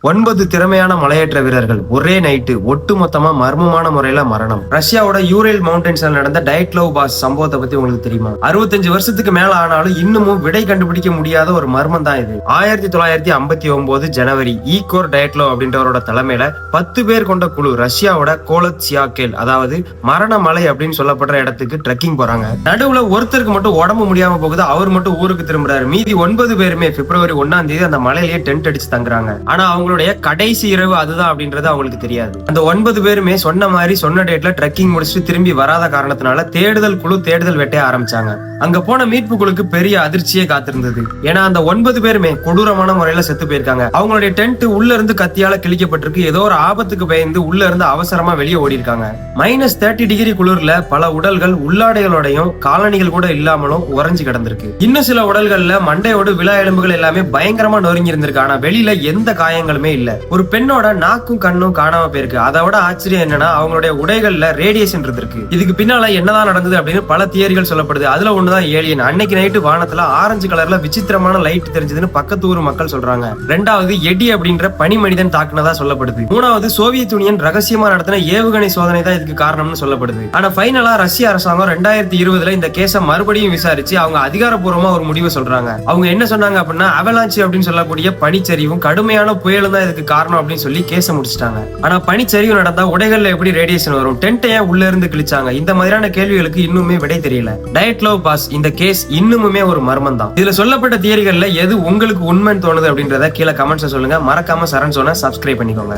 9 திறமையான மலையேற்ற வீரர்கள் ஒரே நைட்டு ஒட்டுமொத்தமா மர்மமான முறையில மரணம். ரஷ்யாவோட யூரேல் மவுண்டன்ஸ்ல நடந்த டயட்லோவ் பாஸ் சம்பவத்தை பத்தி உங்களுக்கு தெரியுமா? 65 வருஷத்துக்கு மேல ஆனாலும் இன்னமும் விடை கண்டுபிடிக்க முடியாத ஒரு மர்மம் தான் இது. 1959 ஜனவரி ஈகோர் டயட்லோவ் அப்படின்றவரோட தலைமையில 10 பேர் கொண்ட குழு ரஷ்யாவோட கோலத்சியாக்கேல், அதாவது மரண மலை அப்படின்னு சொல்லப்படுற இடத்துக்கு ட்ரெக்கிங் போறாங்க. நடுவுல ஒருத்தருக்கு மட்டும் உடம்பு முடியாம போகுது, அவர் மட்டும் ஊருக்கு திரும்புறாரு. மீதி 9 பேருமே பிப்ரவரி 1ஆம் தேதி அந்த மலையிலேயே டென்ட் அடிச்சு தங்குறாங்க. ஆனா அவங்களுடைய கடைசி இரவு அதுதான் அப்படின்றது அவங்களுக்கு தெரியாது. அந்த 9 பேருமே சொன்ன மாதிரி சொன்ன டேட்ல ட்ரெக்கிங் முடிச்சுட்டு திரும்பி வராத காரணத்தினால தேடுதல் குழு தேடுதல் வேட்டைய ஆரம்பிச்சாங்க. அங்க போன மீட்பு குழுக்கு பெரிய அதிர்ச்சியே காத்திருந்தது. ஏன்னா அந்த 9 பேருமே கொடூரமான முறையில செத்து போயிருக்காங்க. அவங்களுடைய டென்ட் உள்ள இருந்து கத்தியால கிழிக்கப்பட்டிருக்கு. ஏதோ ஒரு ஆபத்துக்கு பயந்து உள்ள இருந்து அவசரமா வெளியே ஓடி இருக்காங்க. -30 டிகிரி குளிர்ல பல உடல்கள் உள்ளாடைகளோடையும் காலணிகள் கூட இல்லாமலும் உறைஞ்சு கிடந்திருக்கு. இன்னும் சில உடல்கள்ல மண்டையோடு விழா எலும்புகள் எல்லாமே பயங்கரமா நொறுங்கி இருந்திருக்கு. ஆனா வெளியில எந்த காயங்களுமே இல்ல. ஒரு பெண்ணோட நாக்கும் கண்ணும் காணாம போயிருக்கு. அதோட ஆச்சரியம் என்னன்னா அவங்களுடைய உடைகள்ல ரேடியேஷன் இருந்திருக்கு. இதுக்கு பின்னால என்னதான் நடந்தது அப்படின்னு பல தியரிகள் சொல்லப்படுது. அதுல ஒண்ணுதான் ஏலியன். அன்னைக்கு நைட்டு வானத்துல ஆரஞ்சு கலர்ல விசித்திரமான லைட் தெரிஞ்சதுன்னு பக்கத்து ஊர் மக்கள் சொல்றாங்க. ரெண்டாவது எடி அப்படின்ற பனி மனிதன் தாக்குனதா சொல்லப்படுது. மூணாவது சோவியத் யூனியன் ரகசியமா நடத்தின ஏவுகணை சோதனை தான் இதுக்கு காரணம்னு சொல்லப்படுது. ஆனா ஃபைனலா ரஷ்ய அரசாங்கம் 2020 இந்த கேஸ மறுபடியும் விசாரிச்சு அவங்க அதிகாரப்பூர்வமா ஒரு முடிவு சொல்றாங்க. அவங்க என்ன சொன்னாங்க அப்படின்னா அவலாஞ்சி அப்படின்னு சொல்லக்கூடிய பனிச்சரிவும் கடுமையான புயலும் தான் இதுக்கு காரணம் அப்படின்னு சொல்லி கேஸ முடிச்சிட்டாங்க. ஆனா பனிச்சரிவு நடந்தா உடைகள்ல எப்படி ரேடியேஷன் வரும், டென்ட் ஏன் உள்ள இருந்து கிழிச்சாங்க, இந்த மாதிரியான கேள்விகளுக்கு இன்னுமே விடை தெரியல. டயட்லோவ் பாஸ் இந்த கேஸ் இன்னுமே ஒரு மர்மம் தான். இதுல சொல்லப்பட்ட தியரிகள்ல எது உங்களுக்கு உண்மைன்னு தோணுது அப்படின்றத கீழே கமெண்ட்ஸ்ல சொல்லுங்க. மறக்காம சரண் சொன்ன சப்ஸ்கிரைப் பண்ணிக்கோங்க.